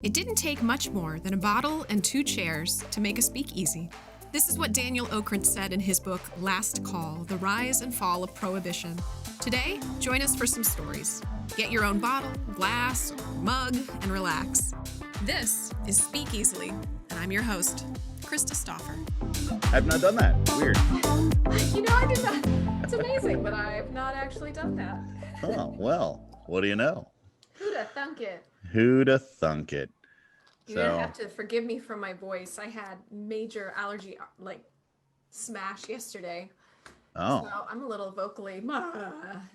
It didn't take much more than a bottle and 2 chairs to make a speakeasy. This is what Daniel Okrent said in his book, Last Call, The Rise and Fall of Prohibition. Today, join us for some stories. Get your own bottle, glass, or mug, and relax. This is Speak Easily, and I'm your host, Krista Stauffer. I've not done that. Weird. You know, I did not. It's amazing, but I've not actually done that. Oh, well, what do you know? Who'da thunk it? Who'da thunk it? You're gonna have to forgive me for my voice. I had major allergy, smash yesterday. Oh. So I'm a little vocally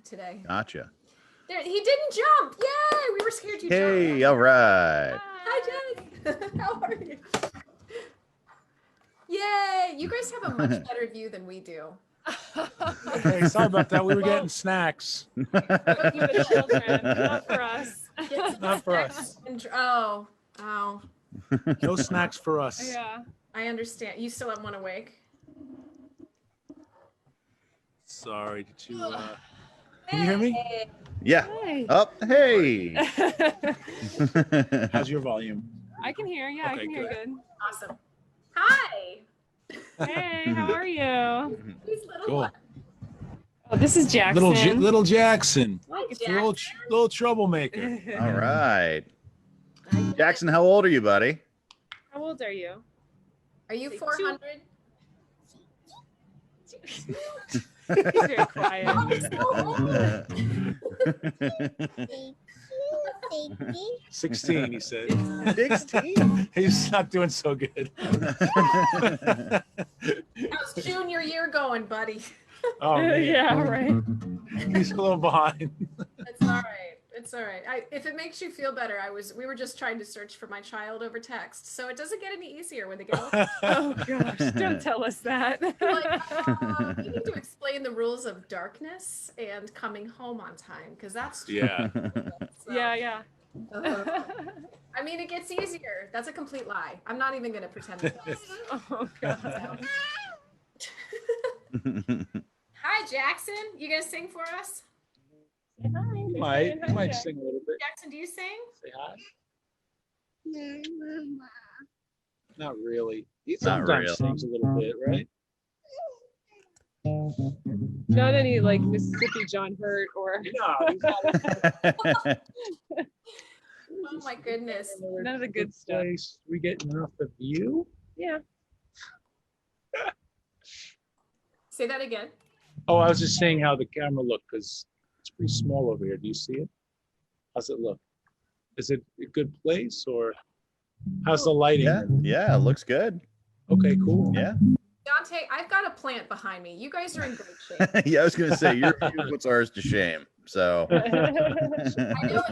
today. Gotcha. There, he didn't jump. Yay! We were scared you jumped. Hey, all right. Hi, Jen. How are you? Yay! You guys have a much better view than we do. Hey, sorry about that. We were getting snacks. But you the children, not for us. Not for us. Oh. No snacks for us. Yeah. I understand. You still have one awake? Sorry. Did you? Can you hear me? Yeah. Hi. Up. Hey. How's your volume? I can hear. Yeah, I Okay, can hear good. good. Awesome. Hi. Hey, how are you? Who's little Cool. one? Oh, this is Jackson. Little Jackson. Hi, It's a little troublemaker. All right. Jackson, how old are you, buddy? How old are you? Are you 400? He's very quiet. 16, he said. 16. He's not doing so good. How's junior year going, buddy? Oh, man. Yeah, right. He's a little behind. It's all right. It's all right. If it makes you feel better, we were just trying to search for my child over text, so it doesn't get any easier when they get older. Oh gosh, don't tell us that. You need to explain the rules of darkness and coming home on time, because that's true. Yeah. So, Yeah. I mean, it gets easier. That's a complete lie. I'm not even going to pretend it does. Oh god. Hi, Jackson. You gonna sing for us? Say hi. He might sing a little bit. Jackson, do you sing? Say hi. Not really. He Not sometimes really. sings a little bit, right? Not any like Mississippi John Hurt or No, he's not. Oh my goodness. none of the good stuff. Place. We get enough of you. Yeah. Say that again. Oh, I was just saying how the camera looked because it's pretty small over here. Do you see it? How's it look? Is it a good place or how's the lighting? Yeah, looks good. Okay, cool. Yeah. Dante, I've got a plant behind me. You guys are in great shape. Yeah, I was gonna say your view puts ours to shame. So I know it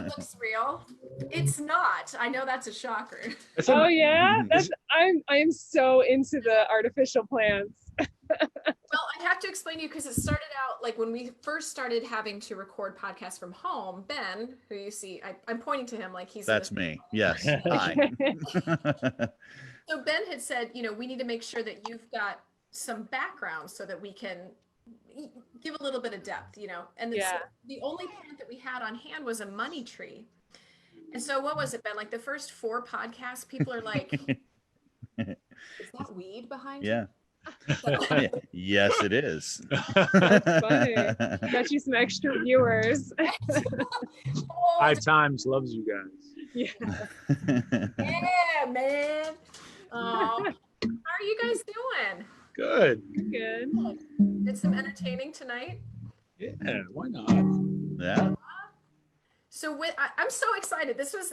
looks real. It's not. I know that's a shocker. It's Oh a- yeah, I am so into the artificial plants. Well, I have to explain to you because it started out like when we first started having to record podcasts from home. Ben, who you see, I'm pointing to him like he's. in that's the- me. Yes. Hi. So Ben had said, we need to make sure that you've got some background so that we can give a little bit of depth, And Yeah. the only plant that we had on hand was a money tree. And so what was it, Ben? Like the first 4 podcasts, people are like, "Is that weed behind you?" Yeah. Yes, it is. That's funny. Got you some extra viewers. Oh, High Times loves you guys. Yeah. yeah, man. How are you guys doing? Good. Good. Did some entertaining tonight? Yeah, why not? Yeah. So I'm so excited. This was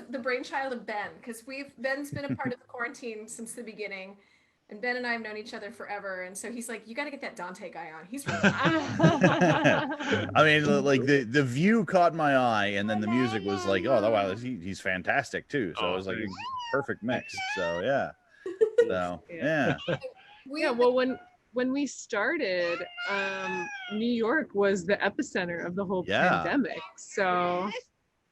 the brainchild of Ben because Ben's been a part of the quarantine since the beginning, and Ben and I have known each other forever. And so he's like, "You got to get that Dante guy on. He's really I mean, like the view caught my eye, and then the music was like, oh, wow, he's fantastic too. So Oh, it was like a thanks. perfect mix. So yeah. So yeah. Yeah. Well, when we started, New York was the epicenter of the whole Yeah. pandemic. So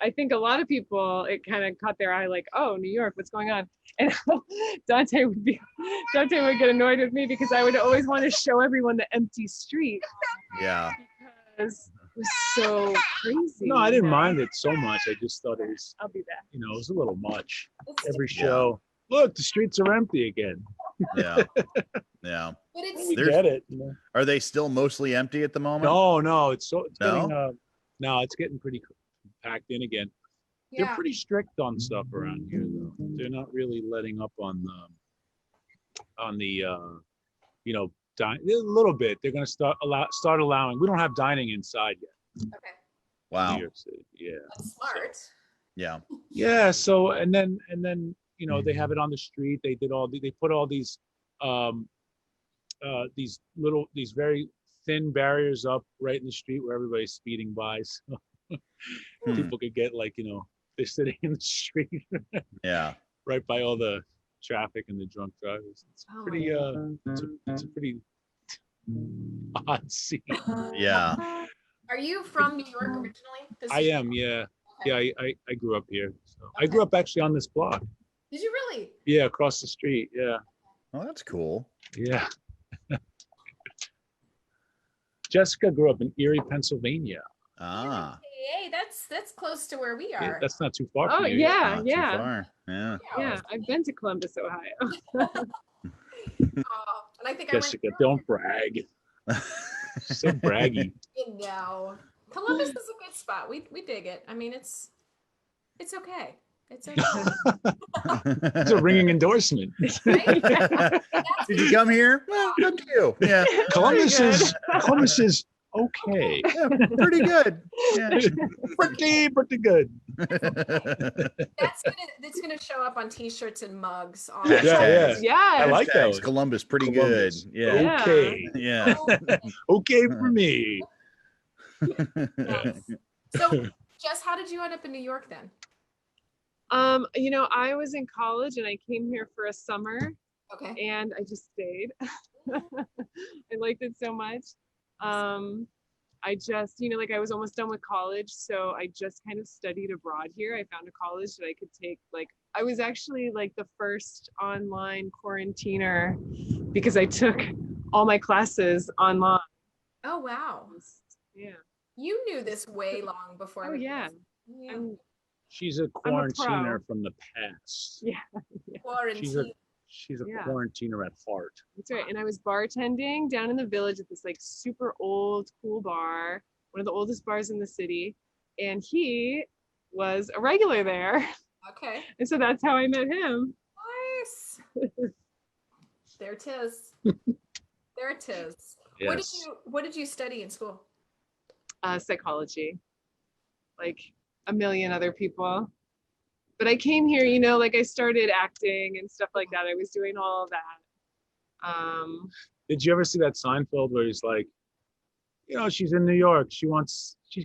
I think a lot of people, it kind of caught their eye like, oh, New York, what's going on? And Dante would get annoyed with me because I would always want to show everyone the empty street. Yeah. Because was so crazy. No, I didn't mind it so much. I just thought it was, I'll be back. you know, it was a little much. It's Every Yeah. show. Look, the streets are empty again. Yeah. Yeah. but We it's There's- get it. You know? Are they still mostly empty at the moment? No, it's getting No? no, it's getting pretty packed in again. They're yeah. pretty strict on stuff around here, though. They're not really letting up on the you know, a little bit. They're gonna start allowing. We don't have dining inside yet. Okay. in Wow. New York City. Yeah. That's smart. Yeah. Yeah. So and then you know they have it on the street. They put all these very thin barriers up right in the street where everybody's speeding by, so Hmm. people could get like, you know, they're sitting in the street Yeah. right by all the traffic and the drunk drivers. It's Oh my pretty it's a pretty odd scene. Yeah. Are you from New York originally? I am, yeah. Okay. Yeah, I grew up here. So I grew up actually on this block. Did you really? Yeah, across the street. Yeah. Well, that's cool. Yeah. Jessica grew up in Erie, Pennsylvania. Ah. Hey, that's close to where we Yeah, are. that's not too far Oh from here. yeah, Not too yeah, far. Yeah. yeah. I've been to Columbus, Ohio. And I think Jessica, don't brag. So braggy. No, Columbus is a good spot. We dig it. I mean, it's okay. It's okay. It's a ringing endorsement. Right? Did you come here? Well, good to you. Yeah. Columbus good. is okay. Yeah, pretty good. Yeah. Pretty good. That's gonna show up on T-shirts and mugs. All Yeah, yeah. Yeah. I like that Hashtags one. Columbus, pretty Columbus. good. Yeah. Yeah. Okay. Yeah. Okay for me. Nice. So, Jess, how did you end up in New York then? You know, I was in college and I came here for a summer Okay. and I just stayed. I liked it so much. I just, you know, like I was almost done with college, so I just kind of studied abroad here. I found a college that I could take, like, I was actually like the first online quarantiner because I took all my classes online. Oh wow. Yeah. You knew this way long before. Oh everybody yeah. else. Yeah. I'm, She's a I'm a pro. quarantiner from the past. yeah. Quarantine. She's a Yeah. quarantiner at heart. That's right. And I was bartending down in the village at this like super old, cool bar, one of the oldest bars in the city. And he was a regular there. Okay. And so that's how I met him. Nice. There it is. There it is. Yes. What did you study in school? Psychology, like a million other people. But I came here, you know, like I started acting and stuff like that. I was doing all of that. Did you ever see that Seinfeld where he's like, you know, she's in New York. She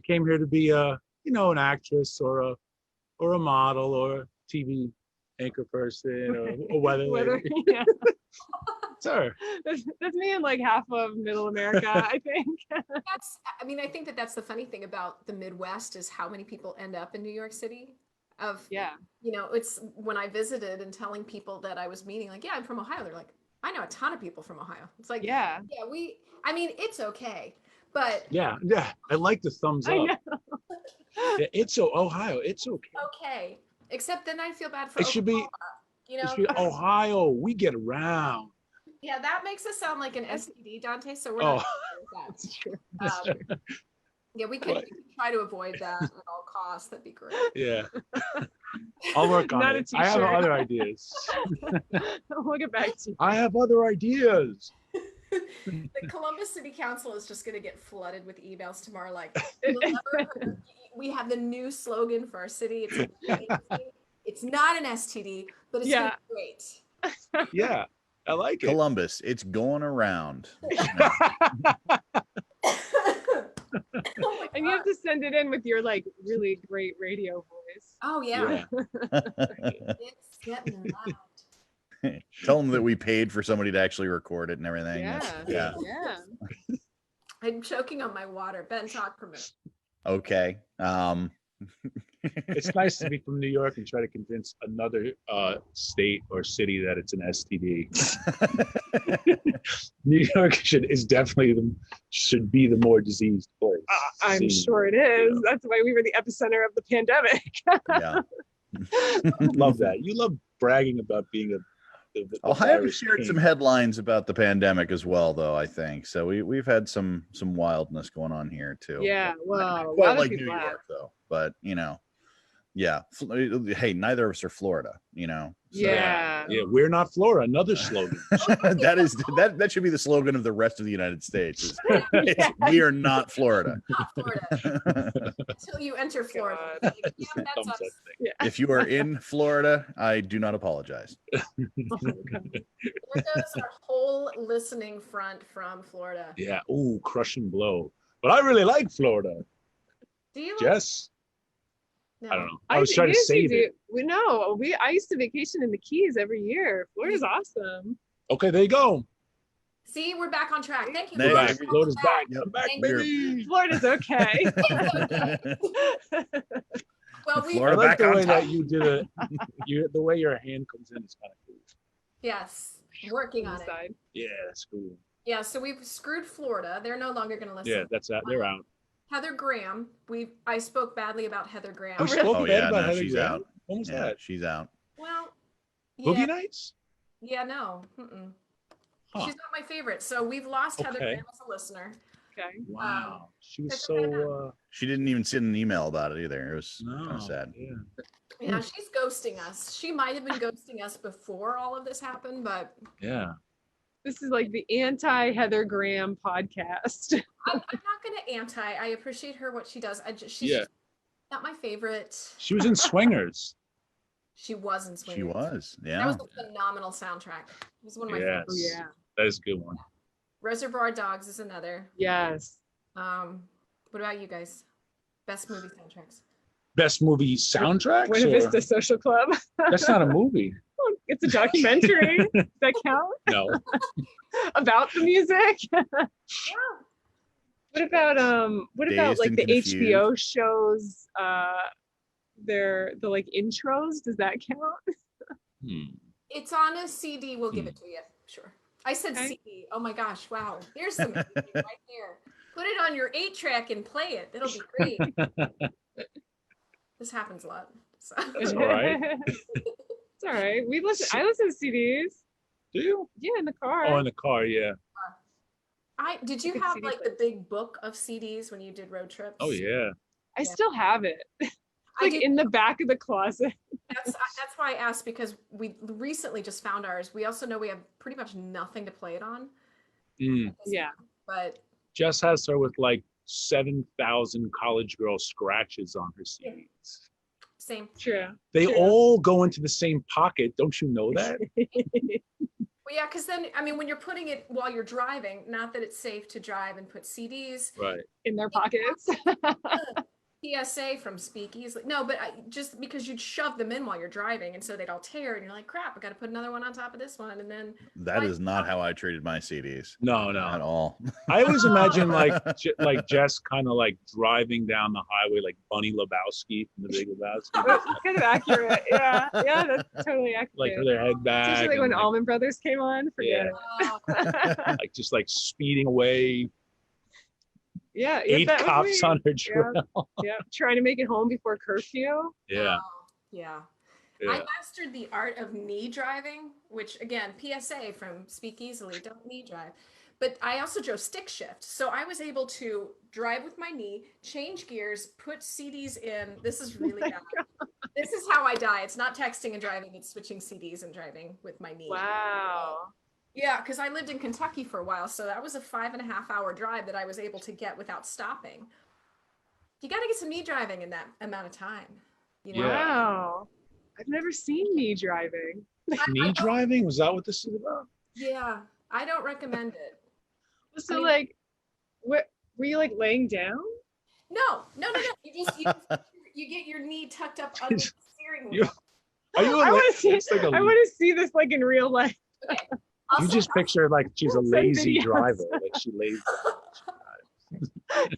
came here to be a, you know, an actress or a model or a TV anchor person or a weather lady. Yeah. It's her. That's me in like half of middle America, I think. I mean, I think that's the funny thing about the Midwest is how many people end up in New York City. Yeah. You know, it's when I visited and telling people that I was meeting, like, yeah, I'm from Ohio. They're like, I know a ton of people from Ohio. It's like, Yeah. I mean, it's okay, but Yeah. I like the thumbs I up. know. Yeah, it's Ohio. It's okay. okay. Except then I feel bad for It should be. Oklahoma, you It know? should be Ohio. We get around. Yeah, that makes us sound like an STD, Dante. So we're Oh. not gonna do That's true. that. Yeah, we could Right. try to avoid that at all costs. That'd be great. Yeah. I'll work on Not a it. I have t-shirt. other ideas. We'll get back to you. I have other ideas. The Columbus City Council is just going to get flooded with emails tomorrow. Like, "You'll never- we have the new slogan for our city. It's amazing. It's not an STD, but it's Yeah. great. Yeah. I like it. Columbus, it's going around. Oh my And you have God. to send it in with your like really great radio voice. Oh yeah, Yeah. it's getting loud. Tell them that we paid for somebody to actually record it and everything. Yeah. Yeah. Yeah. I'm choking on my water. Ben, talk for me. Okay. It's nice to be from New York and try to convince another state or city that it's an STD. New York is definitely should be the more diseased place. I'm sure it is. That's why we were the epicenter of the pandemic. Yeah. Love that. You love bragging about being the Ohio virus shared king. some headlines about the pandemic as well, though. I think so. We've had some wildness going on here too. Yeah, well, Not a lot quite of like New people have. York though, but yeah. Hey, neither of us are Florida. So, Yeah. Yeah, we're not Florida. Another slogan. that should be the slogan of the rest of the United States. We are not Florida. Not Florida. Until you enter Florida. God. Like, yeah, that's Thumbs us. up thing. Yeah. If you are in Florida, I do not apologize. Oh my God. There goes our whole listening front from Florida. Yeah. Ooh, crush and blow. But I really like Florida. Do you? Jess? No. I don't know. I was trying to guess you save do. it. I used to vacation in the Keys every year. Florida's awesome. Okay, there you go. See, we're back on track. Thank you. There you Back. go. Florida's back. Yep. Come back, Thank baby. Florida's okay. Well, we Florida I like back the on way top. that you did it. The way your hand comes in is kind of cool. yes, working on it. Inside. Yeah, that's cool. Yeah, so we've screwed Florida. They're no longer going to listen. Yeah, that's that. They're out. Heather Graham. I spoke badly about Heather Graham. We spoke Oh bad yeah, about no, Heather she's Graham? out. When was Yeah, that? she's out. Well, Boogie yeah, Nights? yeah, no. Mm-mm. Huh. She's not my favorite. So we've lost Heather Okay. Graham as a listener. Okay. Wow. She was that's so She didn't even send an email about it either. It was kind no. of sad. Yeah. Yeah, she's ghosting us. She might have been ghosting us before all of this happened, but Yeah. This is like the anti-Heather Graham podcast. I'm not going to anti. I appreciate her, what she does. She's Yeah. just not my favorite. She was in Swingers. She was in Swingers. She was. That Yeah. was a phenomenal soundtrack. It was one of my Yes. favorites. Oh yeah. That is a good one. Reservoir Dogs is another. Yes. What about you guys? Best movie soundtracks. Best movie soundtracks? Buena or- Vista Social Club. That's not a movie. It's a documentary. Does that count? No. About the music? Yeah. What about Dazed like and the Confused. HBO shows the like intros? Does that count? Hmm. It's on a CD. We'll give it to you. Sure. I said Okay. CD. Oh my gosh. Wow. There's some music right there. Put it on your 8-track and play it. It'll be great. This happens a lot. So. That's all right. It's all right. I listen to CDs. Do you? Yeah, in the car. Oh, in the car, yeah. Did you Good have CD like the big book of CDs when you did road trips? Oh, yeah. I still have it. I Like do. in the back of the closet. That's why I asked, because we recently just found ours. We also know we have pretty much nothing to play it on. Mm. Yeah. But Jess has her with like 7,000 college girl scratches on her CDs. same. True. They True. all go into the same pocket. Don't you know that? Well, yeah, because then, I mean, when you're putting it while you're driving, not that it's safe to drive and put CDs. Right. In their pockets. PSA from Speakeasy. No, but just because you'd shove them in while you're driving, and so they'd all tear, and you're like, crap, I got to put another one on top of this one, and then That is not how I treated my CDs No, at no. all. I always imagine like Jess kind of like driving down the highway like Bunny Lebowski from The Big Lebowski. That's kind of accurate. Yeah. Yeah, that's totally accurate. Like with their head back. Especially like when and, Allman Brothers came on. Forget Yeah. it. like just like speeding away, Yeah. 8 that was cops me. on her trail. Yeah. Trying to make it home before curfew. Yeah. yeah. Yeah. I mastered the art of knee driving, which again, PSA from Speak Easily, don't knee drive. But I also drove stick shift. So I was able to drive with my knee, change gears, put CDs in. This is really bad. This is how I die. It's not texting and driving, it's switching CDs and driving with my knee. Wow. Yeah, because I lived in Kentucky for a while. So that was a 5.5-hour drive that I was able to get without stopping. You got to get some knee driving in that amount of time. You know? Yeah. Wow. I've never seen me driving. Knee driving? Was that what this is about? Yeah, I don't recommend it. So mean- like, what were you like laying down? No. You get your knee tucked up under the steering wheel. Are you? I want to see. It's like a- I want to see this like in real life. Okay. You Also, just picture like she's a Send lazy videos. driver, like she lays.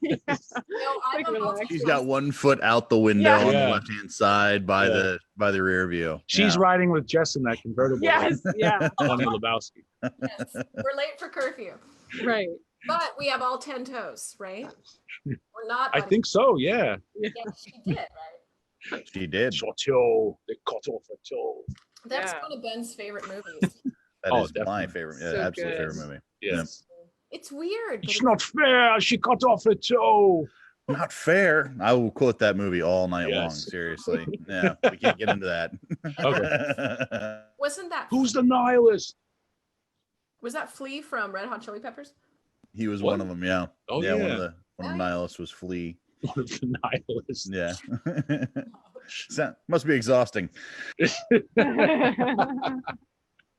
Yeah. No, I'm Like, a relax. multi- She's got one foot out the window Yeah. on the Yeah. left-hand side by Yeah. the rear view. She's Yeah. riding with Jess in that convertible. Yes, yeah, Tony Lebowski. Yes, we're late for curfew, right. but we have all 10 toes, right? We're not. I think so, yeah. Yeah, she did, right? She did. Short toe. They cut off a toe. That's Yeah. one of Ben's favorite movies. That Oh, is my definitely. favorite, So absolute good. favorite movie. Yes. It's weird. but It's not fair. She cut off a toe. Not fair. I will quote that movie all night long. Yes. Seriously. Yeah, we can't get into that. Okay. Wasn't that Who's the nihilist? was that Flea from Red Hot Chili Peppers? He was What? one of them. Yeah. Oh, yeah. One yeah. of the nihilists was Flea. One of the nihilists. Yeah. Must be exhausting.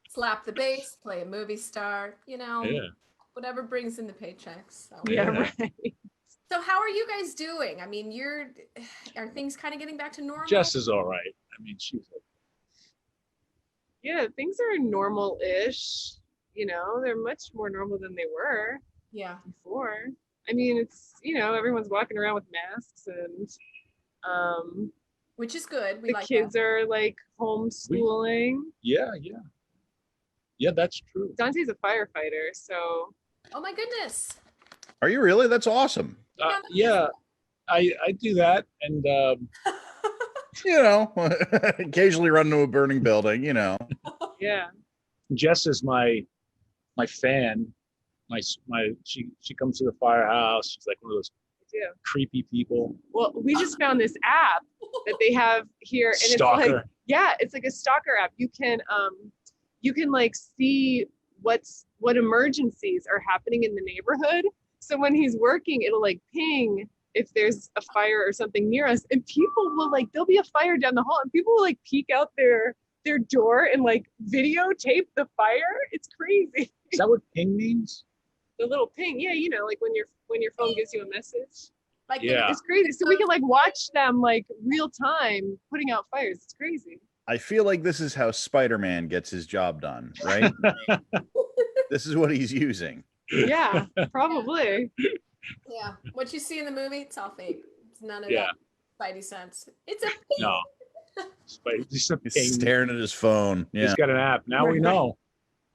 Slap the bass, play a movie star, Yeah. whatever brings in the paychecks. So. Yeah, Yeah. right. So how are you guys doing? I mean, are things kind of getting back to normal? Jess is all right. I mean, she's Yeah, things are normal-ish. You know, they're much more normal than they were Yeah. before. I mean, it's, everyone's walking around with masks and Which is good. We the like kids that. are like homeschooling. yeah. Yeah, that's true. Dante's a firefighter, so Oh my goodness. Are you really? That's awesome. Yeah, I do that, and You know, occasionally run into a burning building, you know. yeah. Jess is my fan. She comes to the firehouse. She's like one of those Yeah. creepy people. Well, we just found this app that they have here, and Stalker. it's like, yeah, it's like a stalker app. You can like see what emergencies are happening in the neighborhood. So when he's working, it'll like ping if there's a fire or something near us, and people will like, there'll be a fire down the hall, and people will like peek out their door and like videotape the fire. It's crazy. Is that what ping means? The little ping, yeah, like when your phone gives you a message. Like Yeah. It's crazy. So we can like watch them like real time putting out fires. It's crazy. I feel like this is how Spider-Man gets his job done, right? This is what he's using. Yeah, probably. yeah. What you see in the movie, it's all fake. It's none of Yeah. that Spidey sense. It's a No. Just a He's ping. staring at his phone. Yeah. He's got an app. Now we know.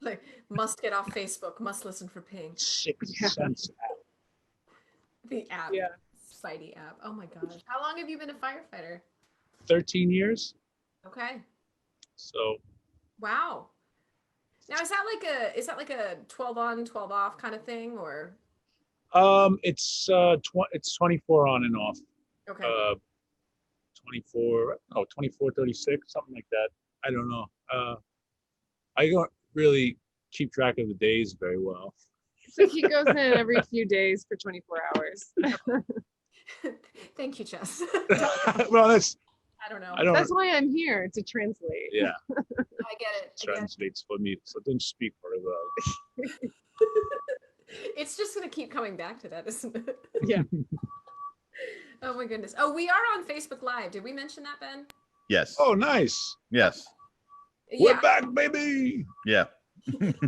like must get off Facebook, must listen for ping. Sixth Yeah. sense app. The app. Yeah. Spidey app. Oh my gosh. How long have you been a firefighter? 13 years. Okay. So Wow. Now is that like a 12 on, 12 off kind of thing, or it's 24 on and off. okay. 24, 36, something like that. I don't know. I don't really keep track of the days very well. So he goes in every few days for 24 hours. Thank you, Jess. Well, that's I don't know. I don't That's why I'm here to translate. yeah, I get it. I get it. translates for me, so don't speak very well. It's just gonna keep coming back to that, isn't it? Yeah. Oh my goodness. Oh, we are on Facebook Live. Did we mention that, Ben? Yes. Oh, nice. Yes. Yeah. We're back, baby. Yeah.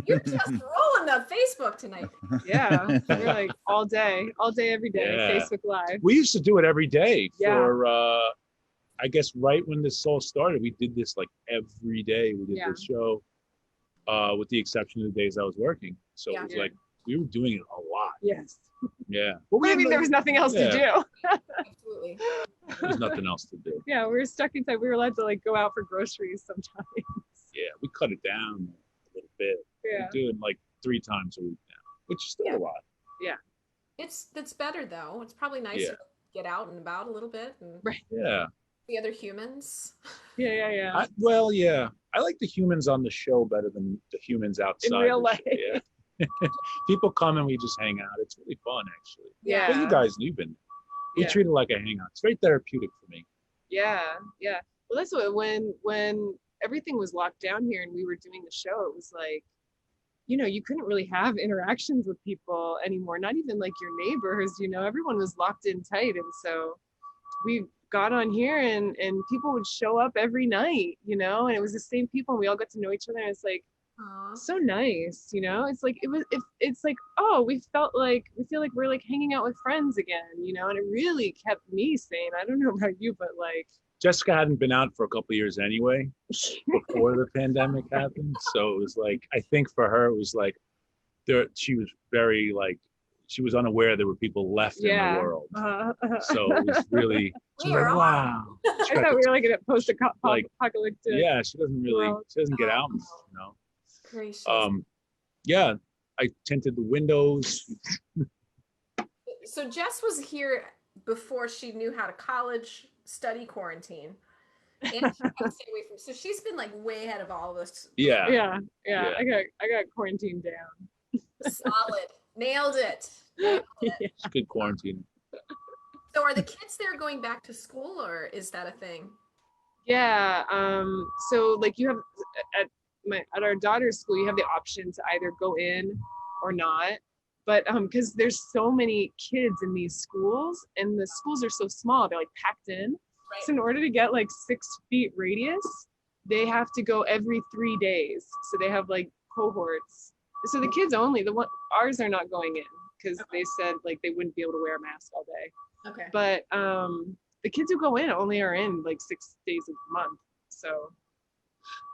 You're just rolling the Facebook tonight. Yeah. We're like all day, every day, Yeah. Facebook Live. We used to do it every day Yeah. for I guess right when this all started, we did this like every day. We did Yeah. this show, with the exception of the days I was working. So Yeah. it was Yeah. like we were doing it a lot. Yes. Yeah. But I mean, there was nothing else to do. Absolutely. there's nothing else to do. Yeah, we were stuck inside. We were allowed to like go out for groceries sometimes. Yeah, we cut it down a little bit. Yeah. We're doing like 3 times a week now, which is still Yeah. a lot. That's better though. It's probably nice Yeah. to get out and about a little bit and Right. Yeah. see other humans. Yeah. Yeah. I like the humans on the show better than the humans outside. real the life. show, Yeah. People come and we just hang out. It's really fun, actually. Yeah. But you guys, you've been. We Yeah. treat it like a hangout. It's very therapeutic for me. Yeah. Well, that's what when everything was locked down here and we were doing the show, it was like, you couldn't really have interactions with people anymore, not even like your neighbors, everyone was locked in tight. And so we got on here and people would show up every night, and it was the same people and we all got to know each other. And it's like, Aw. so nice, you know. It's like it's like, oh, we feel like we're like hanging out with friends again, you know. And it really kept me sane. I don't know about you, but like Jessica hadn't been out for a couple of years anyway before the pandemic happened. So it was like, I think for her, it was like she was very like, she was unaware there were people left in the world. So it was really, she was Where like, are wow. I thought we were like in a Like, post-apocalyptic. yeah, she doesn't get out, you know. Gracious. Yeah, I tinted the windows. So Jess was here before she knew how to college study quarantine. And she had to stay away from, so she's been like way ahead of all of us. Yeah. Yeah. I got quarantined down. Solid. Nailed it. Nailed it. It's good quarantine. So are the kids there going back to school, or is that a thing? Yeah. So like you have at our daughter's school, you have the option to either go in or not. But because there's so many kids in these schools, and the schools are so small, they're like packed in. Right. So in order to get like 6 feet radius, they have to go every 3 days. So they have like cohorts. So the kids only, ours are not going in because they said like they wouldn't be able to wear a mask all day. Okay. But the kids who go in only are in like 6 days a month. So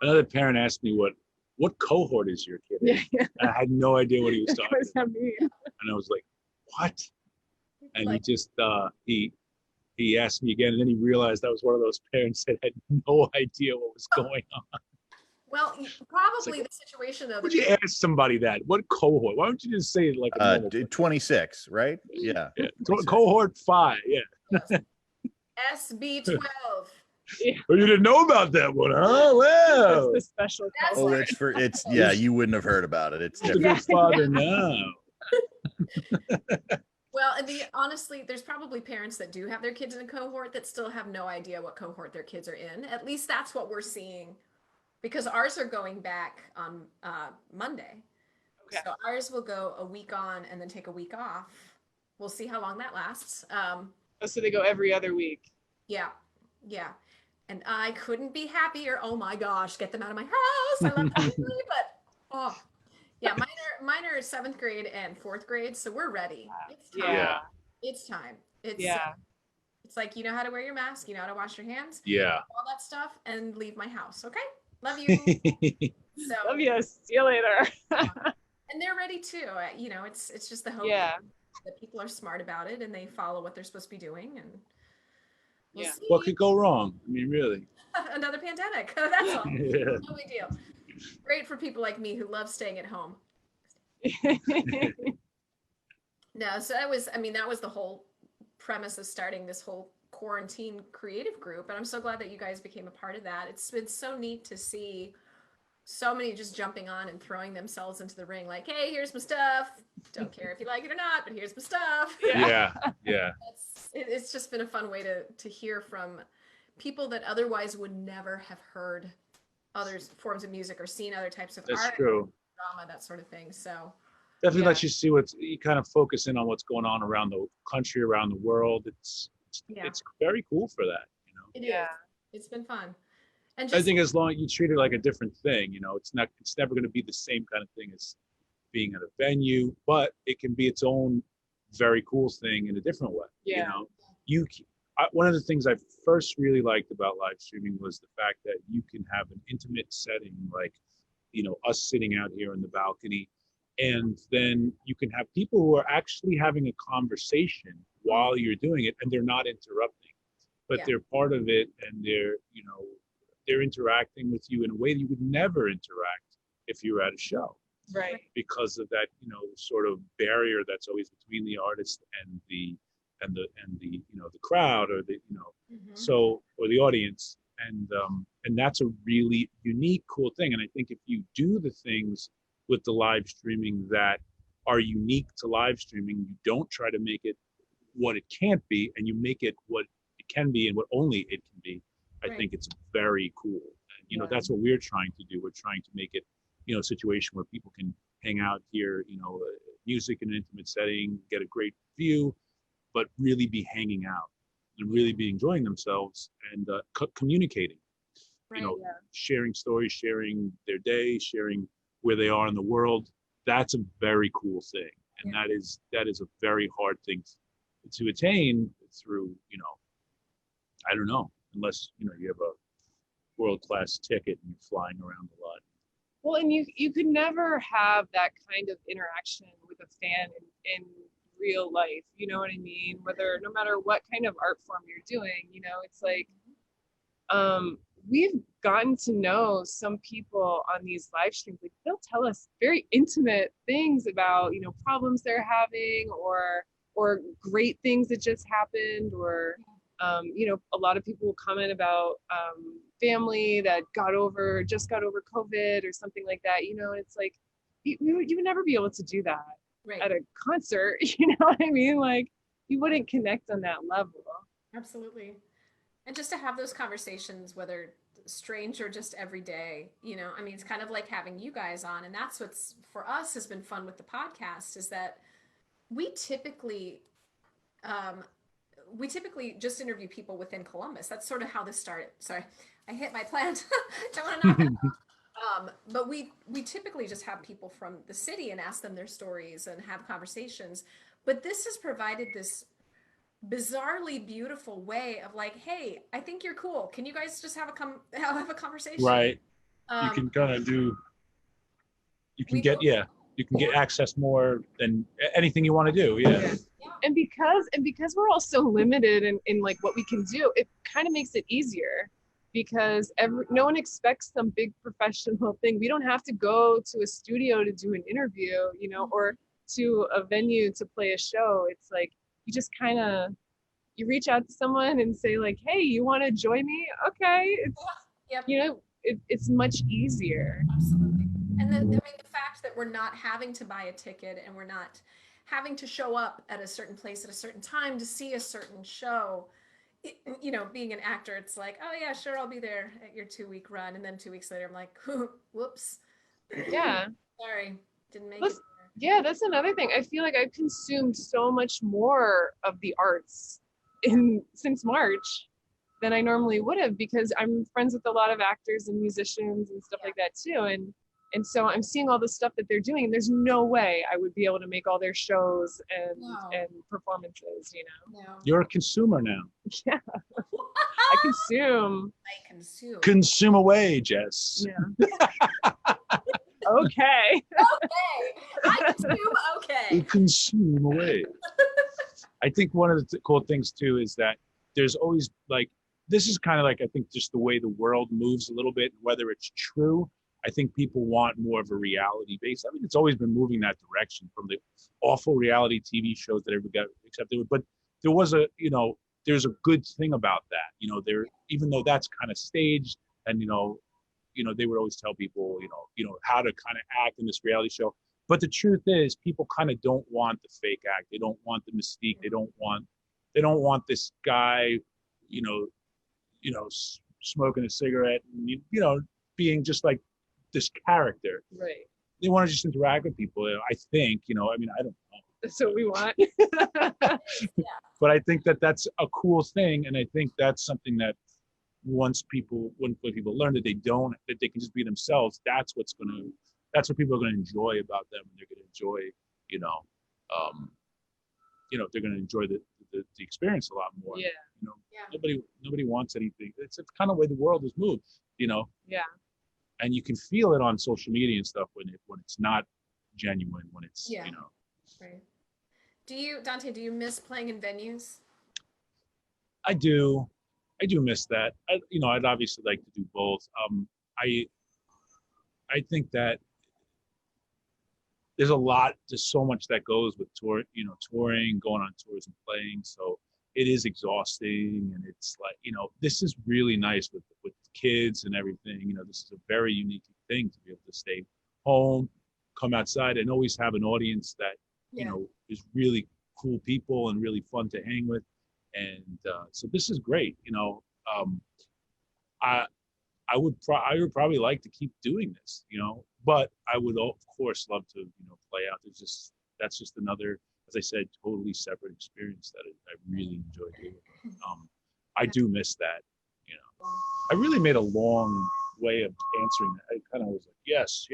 Another parent asked me what cohort is your kid in? yeah. I had no idea what he was What talking does about. that mean? And I was like, what? And Like- he just he asked me again, and then he realized I was one of those parents that had no idea what was going on. Well, probably the situation though. Would you ask somebody that? What cohort? Why don't you just say it like a normal person? 26, right? Yeah. Yeah. Cohort 5, yeah. SB12. Oh, you didn't know about that one, huh? Well, That's the special That's Oh, cohort. it's yeah, you wouldn't have heard about it. It's the different. good father now. Well, and honestly, there's probably parents that do have their kids in a cohort that still have no idea what cohort their kids are in. At least that's what we're seeing, because ours are going back on Monday. Okay. So ours will go a week on and then take a week off. We'll see how long that lasts. Oh, so they go every other week. Yeah, yeah. And I couldn't be happier. Oh my gosh, get them out of my house. I love them, but oh, yeah. Mine are 7th grade and 4th grade, so we're ready. It's time. Yeah. It's time. It's Yeah. It's like, you know how to wear your mask, you know how to wash your hands, Yeah. all that stuff, and leave my house. Okay, love you. So Love you. See you later. and they're ready too. You know, it's just the hope Yeah. that people are smart about it and they follow what they're supposed to be doing, and we'll Yeah. see. What could go wrong? I mean, really. Another pandemic. That's all. Yeah. No big deal. Great for people like me who love staying at home. No, so that was the whole premise of starting this whole quarantine creative group. And I'm so glad that you guys became a part of that. It's been so neat to see so many just jumping on and throwing themselves into the ring like, hey, here's my stuff. Don't care if you like it or not, but here's my stuff. Yeah. Yeah. It's just been a fun way to hear from people that otherwise would never have heard other forms of music or seen other types of That's art, true. drama, that sort of thing. So Definitely Yeah. lets you see you kind of focus in on what's going on around the country, around the world. It's Yeah. it's very cool for that, you know. it is. Yeah. It's been fun. And I just think as long as you treat it like a different thing, you know, it's never going to be the same kind of thing as being at a venue, but it can be its own very cool thing in a different way. Yeah. You know, one of the things I first really liked about live streaming was the fact that you can have an intimate setting, like, you know, us sitting out here in the balcony, and then you can have people who are actually having a conversation while you're doing it, and they're not interrupting, but Yeah. they're part of it, and they're interacting with you in a way that you would never interact if you were at a show, Right. because of that, you know, sort of barrier that's always between the artist and the the crowd, or the, you know, Mhm. so, or the audience, and that's a really unique, cool thing. And I think if you do the things with the live streaming that are unique to live streaming, you don't try to make it what it can't be, and you make it what it can be and what only it can be. I Right. think it's very cool. And, you know, Yeah. that's what we're trying to do. We're trying to make it, you know, a situation where people can hang out here, you know, music in an intimate setting, get a great view, but really be hanging out and really be enjoying themselves, and communicating, Right. you know, Yeah. sharing stories, sharing their day, sharing where they are in the world, that's a very cool thing. And Yeah. that is a very hard thing to attain through, I don't know, unless, you have a world-class ticket and you're flying around a lot. Well, and you could never have that kind of interaction with a fan in real life. You know what I mean? Whether no matter what kind of art form you're doing, it's like we've gotten to know some people on these live streams. Like they'll tell us very intimate things about problems they're having or great things that just happened or a lot of people will comment about family that just got over COVID or something like that. It's like you would never be able to do that Right. at a concert. You know what I mean? Like you wouldn't connect on that level. Absolutely. And just to have those conversations, whether strange or just every day, I mean, it's kind of like having you guys on. And that's what's for us has been fun with the podcast is that we typically just interview people within Columbus. That's sort of how this started. Sorry, I hit my plant. Don't want to knock that off. But we typically just have people from the city and ask them their stories and have conversations. But this has provided this bizarrely beautiful way of like, hey, I think you're cool. Can you guys just have a conversation? Right. You can kind of you can get access more than anything you want to do. Yeah. And because we're all so limited in like what we can do, it kind of makes it easier because no one expects some big professional thing. We don't have to go to a studio to do an interview, or to a venue to play a show. It's like you just kind of you reach out to someone and say like, hey, you want to join me? Okay. It's much easier. Absolutely. And then the fact that we're not having to buy a ticket and we're not having to show up at a certain place at a certain time to see a certain show, being an actor, it's like, oh yeah, sure, I'll be there at your 2-week run. And then 2 weeks later, I'm like, whoops. Yeah. Sorry, didn't make it. Yeah, that's another thing. I feel like I've consumed so much more of the arts since March than I normally would have because I'm friends with a lot of actors and musicians and stuff like that too. And so I'm seeing all the stuff that they're doing and there's no way I would be able to make all their shows and performances, No. You're a consumer now. Yeah. I consume. Consume away, Jess. Yeah. Okay. I consume okay. Consume away. I think one of the cool things too is that there's always this is kind of like I think just the way the world moves a little bit, whether it's true. I think people want more of a reality base. I mean, it's always been moving that direction from the awful reality TV shows that everybody got accepted with. But there was there's a good thing about that. There, even though that's kind of staged and, they would always tell people, how to kind of act in this reality show. But the truth is people kind of don't want the fake act. They don't want the mystique. They don't want this guy, smoking a cigarette and, being just like this character. Right. They want to just interact with people. I think, I don't know. That's what we want. But I think that that's a cool thing. And I think that's something that when people learn that they can just be themselves, that's what people are going to enjoy about them. And they're going to enjoy, they're going to enjoy the experience a lot more. Yeah. Nobody wants anything. It's kind of the way the world has moved, Yeah. And you can feel it on social media and stuff when it's not genuine, when it's, Right. Dante, do you miss playing in venues? I do miss that. I'd obviously like to do both. I think that there's so much that goes with touring, going on tours and playing. So it is exhausting, and it's like, this is really nice with kids and everything. This is a very unique thing to be able to stay home, come outside, and always have an audience that is really cool people and really fun to hang with. And so this is great. I would probably like to keep doing this, but I would of course love to play out. That's just another, as I said, totally separate experience that I really enjoy doing. I do miss that. I really made a long way of answering that. I kind of was like, yes,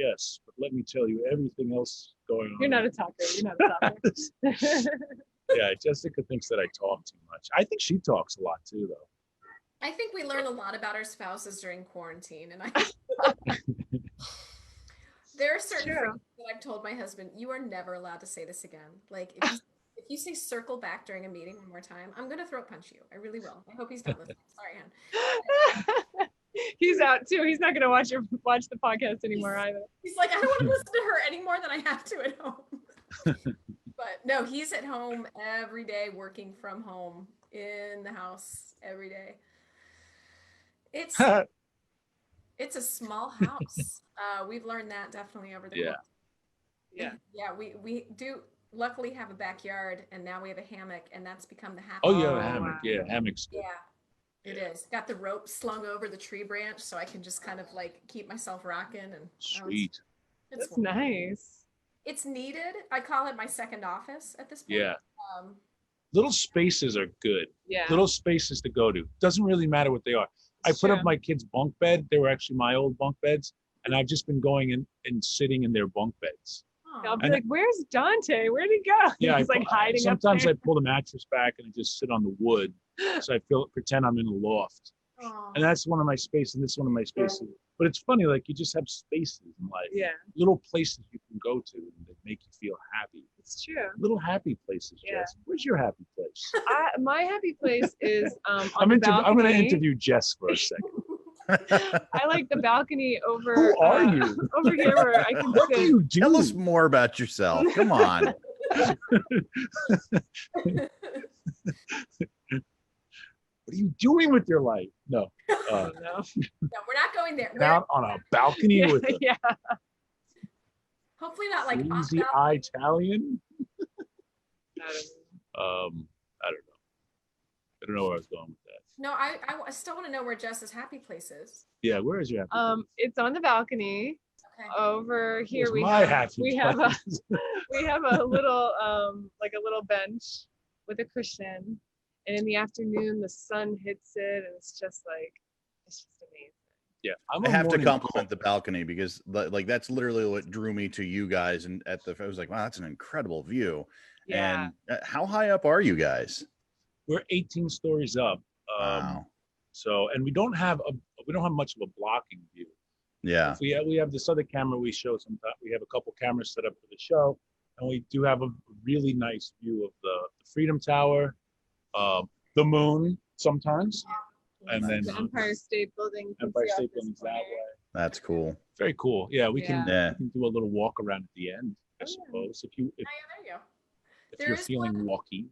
but let me tell you everything else going on. You're not a talker. You're not a talker. Yeah, Jessica thinks that I talk too much. I think she talks a lot too, though. I think we learn a lot about our spouses during quarantine, and there are certain True. phrases that I've told my husband, you are never allowed to say this again. Like if you say circle back during a meeting one more time, I'm gonna throat punch you. I really will. I hope he's not listening. Sorry, hon. He's out too. He's not gonna watch the podcast anymore either. He's like, I don't want to listen to her any more than I have to at home. But no, he's at home every day, working from home in the house every day. It's a small house. We've learned that definitely over the month. Yeah, we do luckily have a backyard, and now we have a hammock, and that's become the happy. Oh, you have a hammock. Wow. Yeah, hammock's good. Yeah, it is. Got the rope slung over the tree branch, so I can just kind of like keep myself rocking. And sweet. That's nice. It's needed. I call it my second office at this point. Yeah. Little spaces are good. Yeah. Little spaces to go to. Doesn't really matter what they are. I put up my kids' bunk bed. They were actually my old bunk beds, and I've just been going in and sitting in their bunk beds. I'll be like, "Where's Dante? Where'd he go?" Yeah, he's like hiding. Sometimes up there. I pull the mattress back and I just sit on the wood, so I pretend I'm in a loft. And that's one of my spaces, and this is one of my spaces. But it's funny, like you just have spaces in life. Yeah. Little places you can go to that make you feel happy. It's true. Little happy places, Jess. Where's your happy place? My happy place is on I'm the balcony. I'm going to interview Jess for a second. I like the balcony over. Who are you? Over here where I can What do you do? Tell us more about yourself. Come on. What are you doing with your life? No. No, no, we're not going there. Out on a balcony with a hopefully not like easy Italian. I don't know where I was going with that. No, I still want to know where Jess's happy place is. Yeah, where is your happy place? It's on the balcony. Okay. Over here we have a little like a little bench with a cushion, and in the afternoon the sun hits it, and it's just amazing. Yeah, I have to compliment the balcony because like that's literally what drew me to you guys. And I was like, wow, that's an incredible view. Yeah. And how high up are you guys? We're 18 stories up. Wow. So, and we don't have much of a blocking view. Yeah. We have this other camera we show sometimes. We have a couple cameras set up for the show, and we do have a really nice view of the Freedom Tower, the moon sometimes, and then the Empire State Building. Empire State Building's that way. That's cool. Very cool. Yeah, we can do a little walk around at the end, I suppose. If there you go. If you're feeling walky.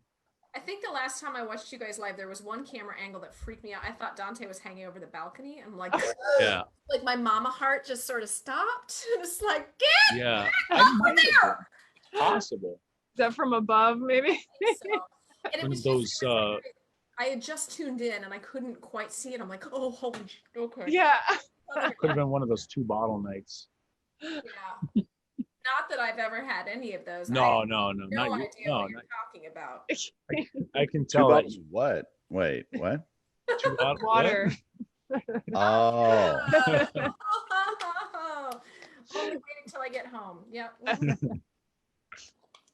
I think the last time I watched you guys live, there was one camera angle that freaked me out. I thought Dante was hanging over the balcony. I'm like, like my mama heart just sort of stopped. It's like, get over there. Possible. Is that from above, maybe? So, and it was those. I had just tuned in and I couldn't quite see it. I'm like, oh, holy shit. Okay. Yeah. Could have been one of those 2 bottle nights. Yeah. Not that I've ever had any of those. No. No idea what you're talking about. I can tell that. What? Wait, what? 2 bottles. Water. Oh. Only waiting till I get home. Yep.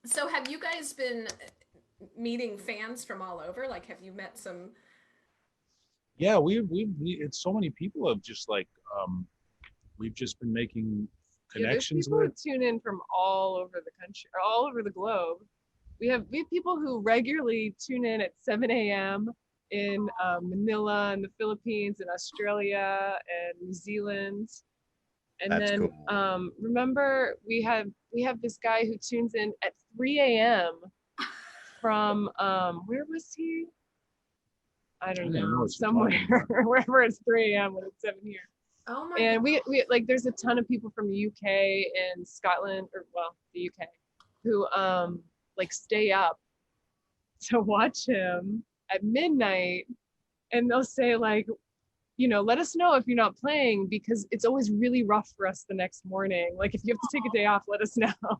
So have you guys been meeting fans from all over? Like, have you met some? Yeah, it's so many people have just like, we've just been making connections people with. Who tune in from all over the country, or all over the globe. We have people who regularly tune in at 7 a.m. in Manila and the Philippines and Australia and New Zealand. And That's then cool. Remember we have this guy who tunes in at 3 a.m. from where was he? I don't know, somewhere wherever it's 3 a.m. when it's 7 here. Oh my And God. we like there's a ton of people from the UK and Scotland, or well, the UK, who like stay up to watch him at midnight, and they'll say like, you know, let us know if you're not playing because it's always really rough for us the next morning. Like if you have to take a day off, let us know. Oh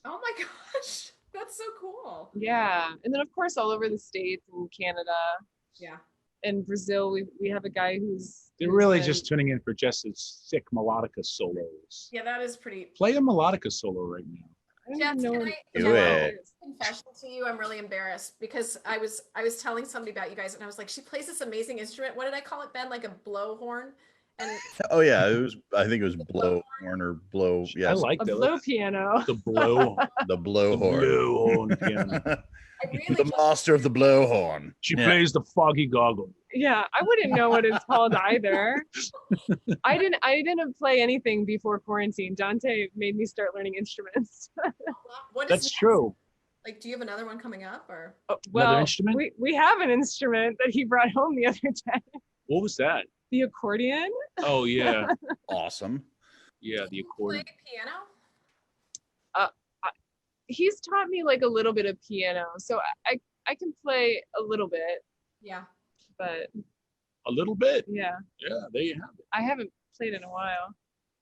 my gosh, that's so cool. Yeah, and then of course all over the States and Canada. Yeah. in Brazil, we have a guy They're who's really been- just tuning in for just as sick melodica solos. Yeah, that is pretty. Play a melodica solo right now. I don't Jets, even know can what I- Do can I it. confession to you? I'm really embarrassed because I was telling somebody about you guys, and I was like, she plays this amazing instrument. What did I call it, Ben? Like a blowhorn? And Oh yeah, it was. I think it was blowhorn or blow. I Yes, like a that. blow piano. The blow. the blowhorn. Blowhorn piano. I really The just, master of the blowhorn. She Yeah. plays the foggy goggle. Yeah, I wouldn't know what it's called either. I didn't play anything before quarantine. Dante made me start learning instruments. what is That's next? true. Like, do you have another one coming up, or Well, instrument? we have an instrument that he brought home the other day. What was that? The accordion. Oh yeah, Awesome. yeah, the play accordion. piano? He's taught me like a little bit of piano, so I can play a little bit, Yeah. but A little bit. yeah, Yeah, there you have it. I haven't played in a while.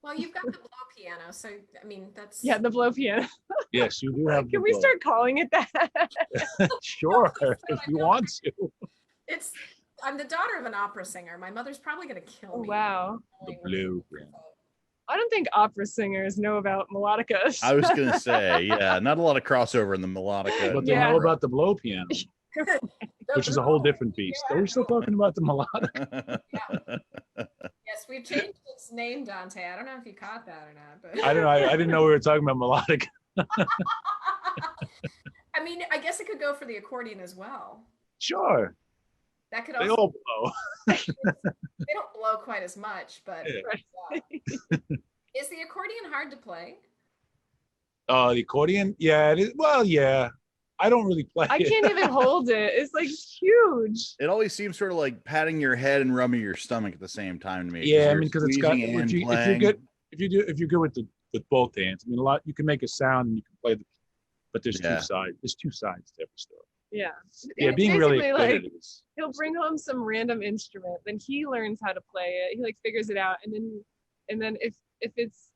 Well, you've got the blow piano, so I mean that's Yeah, the blow piano. Yes, you do have. Can we start calling it that? Sure, if you want to. It's. I'm the daughter of an opera singer. My mother's probably gonna kill Oh, me. wow. The blue piano. I don't think opera singers know about melodicas. I was gonna say, yeah, not a lot of crossover in the melodica. But they Yeah. know about the blow piano, which is a whole different beast. Are we still talking about the melodic? Yes, we've changed its name, Dante. I don't know if you caught that or not, but I don't know. I didn't know we were talking about melodic. I mean, I guess it could go for the accordion as well. Sure, That could they also. all blow. They don't blow quite as much, but Yeah. is the accordion hard to play? The accordion, yeah. It is, well, yeah. I don't really play I it. can't even hold it. It's like huge. It always seems sort of like patting your head and rubbing your stomach at the same time to me. Yeah, I you're mean, because it's got. squeezing and If you're playing. good, if you're good with both hands, I mean, a lot. You can make a sound and you can play but there's Yeah. two sides. There's two sides to every story. Yeah. Yeah, It's being really basically good like at it is. he'll bring home some random instrument, then he learns how to play it. He like figures it out, and then if it's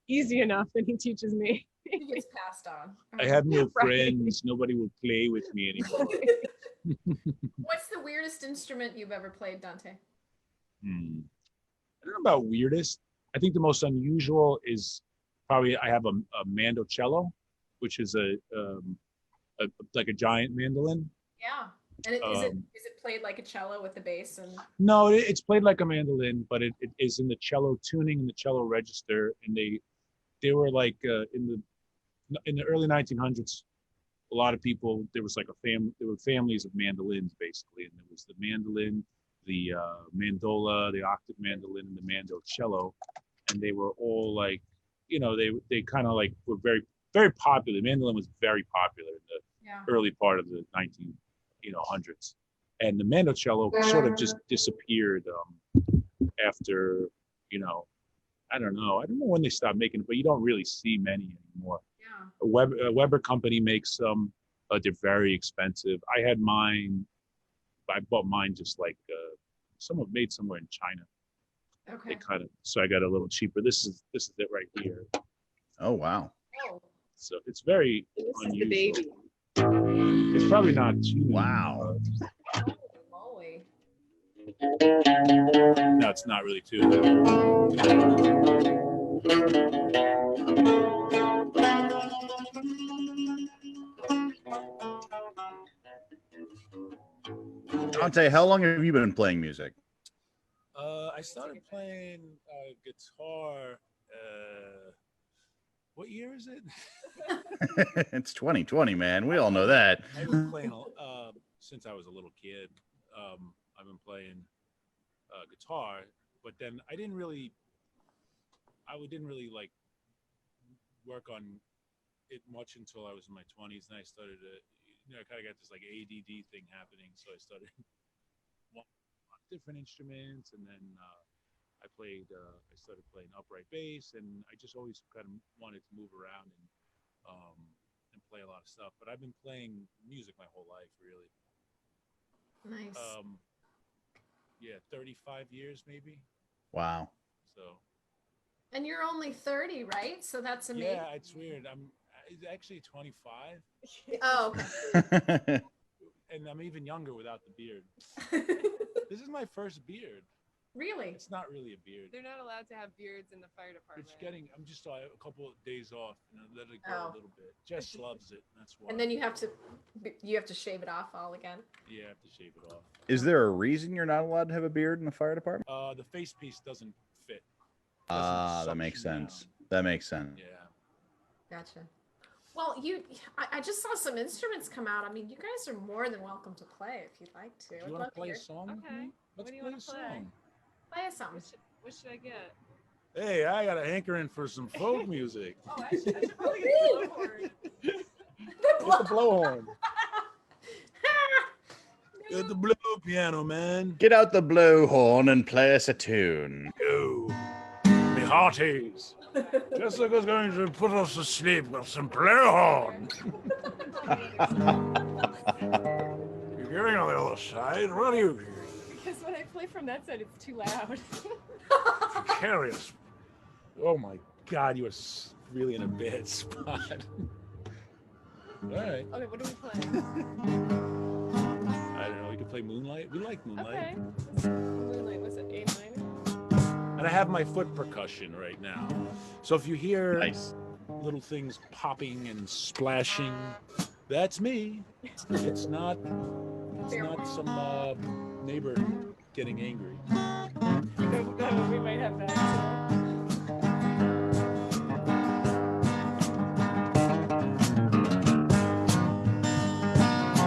easy enough, then he teaches me. It gets passed on. I have no Right. friends. Nobody will play with me anymore. What's the weirdest instrument you've ever played, Dante? I don't know about weirdest. I think the most unusual is probably I have a mandocello, which is a like a giant mandolin. Yeah. And Um, is it played like a cello with the bass and No, it's played like a mandolin, but it is in the cello tuning and the cello register. And they were like in the early 1900s. A lot of people, there was like there were families of mandolins basically, and there was the mandolin, the mandola, the octave mandolin, and the mandocello, and they were all like, they kind of like were very, very popular. The mandolin was very popular in the yeah. early part of the 1900s, and the mandocello sort of just disappeared after, I don't know when they stopped making it, but you don't really see many anymore. Yeah. A Weber company makes some, but they're very expensive. I had mine. I bought mine just like someone made somewhere in China. Okay. So I got a little cheaper. This is it right here. Oh wow. Oh, So it's very This is the unusual. baby. It's probably not too. Wow. holy moly. No, it's not really too. Dante, how long have you been playing music? I started playing guitar. What year is it? It's 2020, man. We all know that. I've been playing since I was a little kid. I've been playing guitar, but then I didn't really like work on it much until I was in my 20s, and I started to, I kind of got this like ADD thing happening, so I started different instruments, and then I started playing upright bass, and I just always kind of wanted to move around and play a lot of stuff. But I've been playing music my whole life, really. Nice. 35 years maybe. Wow. So And you're only 30, right? So that's amazing. yeah, it's weird. I'm actually 25. Oh, okay. and I'm even younger without the beard. This is my first beard. Really? It's not really a beard. They're not allowed to have beards in the fire department. It's getting. I'm just a couple of days off and I let it grow a little bit. Jess loves it. That's why. And then you have to shave it off all again. Yeah, I have to shave it off. Is there a reason you're not allowed to have a beard in the fire department? The face piece doesn't fit. That makes sense. That makes sense. Yeah. Gotcha. Well, I just saw some instruments come out. I mean, you guys are more than welcome to play if you'd like to. Do you want to play a song? Okay. Let's What do you play wanna a play? song. Play us something. What should I get? Hey, I got a hankering for some folk music. Oh, I should probably get a blowhorn. Get the blowhorn. Get the blue piano, man. Get out the blowhorn and play us a tune. Go. Me hearties. Jessica's going to put us to sleep with some blowhorn. You're hearing on the other side. What are you hearing? Because when I play from that side, it's too loud. Precarious. Oh my God, you are really in a bad spot. All right. Okay, what do we play? I don't know. We could play Moonlight. We like Moonlight. Okay. Moonlight, was it A minor? And I have my foot percussion right now. So if you hear Nice. little things popping and splashing, that's me. It's not some neighbor getting angry. No, we might have that too.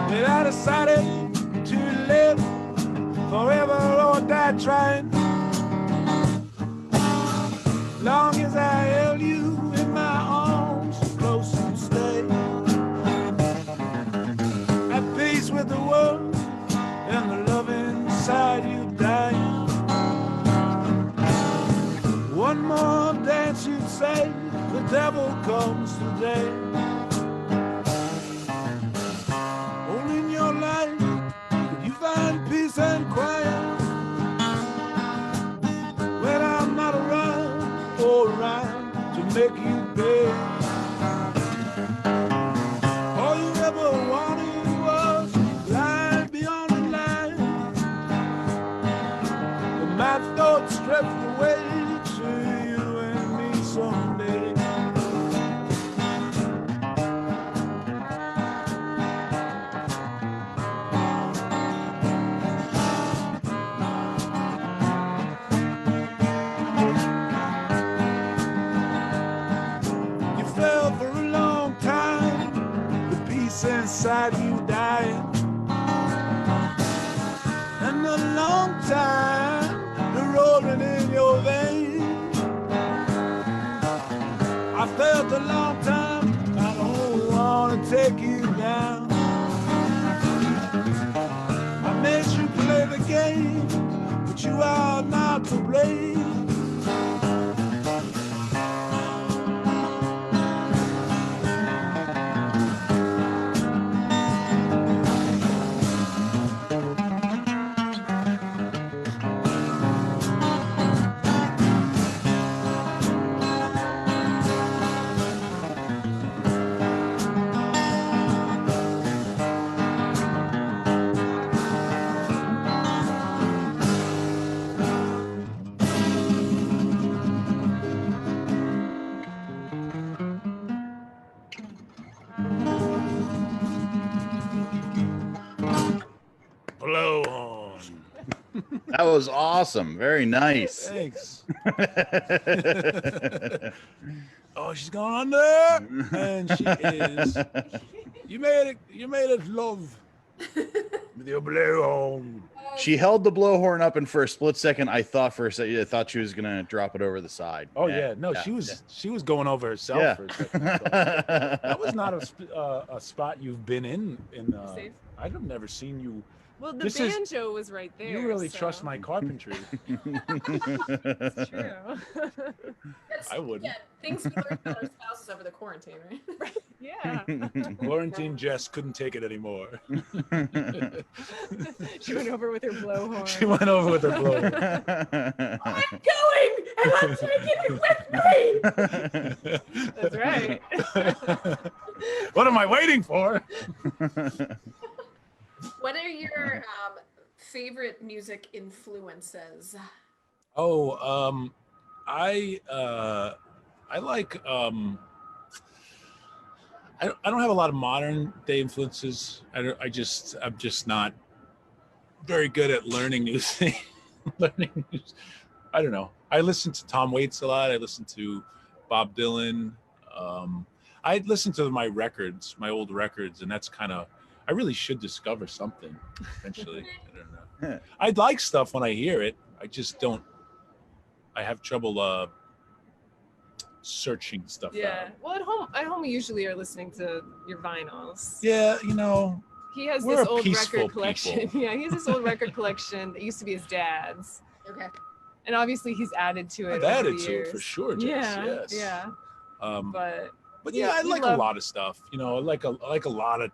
Well, I decided to live forever or die trying. Long as I held you in my arms, close and stay. At peace with the world and the love inside you dying. One more dance, you'd say, the devil comes today. Only in your life could you find peace and quiet. When I'm not around or around to make you pay. All you ever wanted was life beyond the line. But my thoughts drift away to you and me someday. You fell for a long time, the peace inside you dying. And a long time, the rolling in your veins. I felt a long time, I don't wanna take you down. I made you play the game, but you are not to blame. Blowhorn. That was awesome. Very nice. Thanks. Oh, she's going on there, and she is. You made it, love. With your blowhorn. She held the blowhorn up, and for a split second, I thought she was gonna drop it over the side. Oh yeah, no, she was going over herself Yeah. for a second. That was not a spot you've been in. Safe. I've never seen you. Well, the This is- banjo was right there. You really so trust my carpentry. It's true. I wouldn't. Yeah, things we learned about our spouses over the quarantine, right? Yeah. Florentine Jess couldn't take it anymore. She went over with her blowhorn. She went over with her blowhorn. I'm going, and I'm taking it with me. That's right. What am I waiting for? What are your favorite music influences? Oh, I like I don't have a lot of modern day influences. I'm just not very good at learning new things. learning new, I don't know. I listen to Tom Waits a lot. I listen to Bob Dylan. Um, I listen to my records, my old records, and that's kind of. I really should discover something eventually. I don't know. I like stuff when I hear it. I just don't. I have trouble searching stuff Yeah. out. Well, at home, we usually are listening to your vinyls. Yeah, you know, He has we're this a old peaceful record collection. people. Yeah, he has this old record collection that used to be his dad's, Okay. and obviously he's added to it. I've over added the to it years. for sure, Jess. Yeah, Yes. yeah. But But yeah, I we like love- a lot of stuff. You know, I like a lot of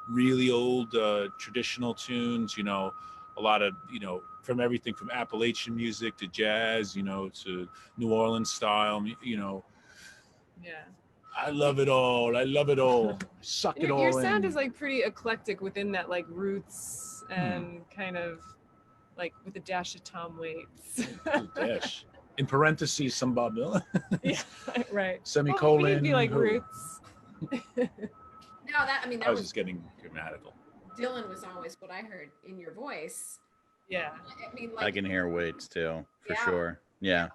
really old traditional tunes. You know, a lot of from everything from Appalachian music to jazz. You know, to New Orleans style. You know, Yeah. I love it all. I love it all. Suck it all Your sound in. is like pretty eclectic within that like roots and kind of like with a dash of Tom Waits. Dash. In parentheses, some Bob Dylan. Yeah, right. Semicolon. Well, he'd be like who? roots. No, that I mean I that was was just getting grammatical. Dylan was always what I heard in your voice. Yeah. I mean, I like, can hear Waits too, for Yeah. sure. Yeah.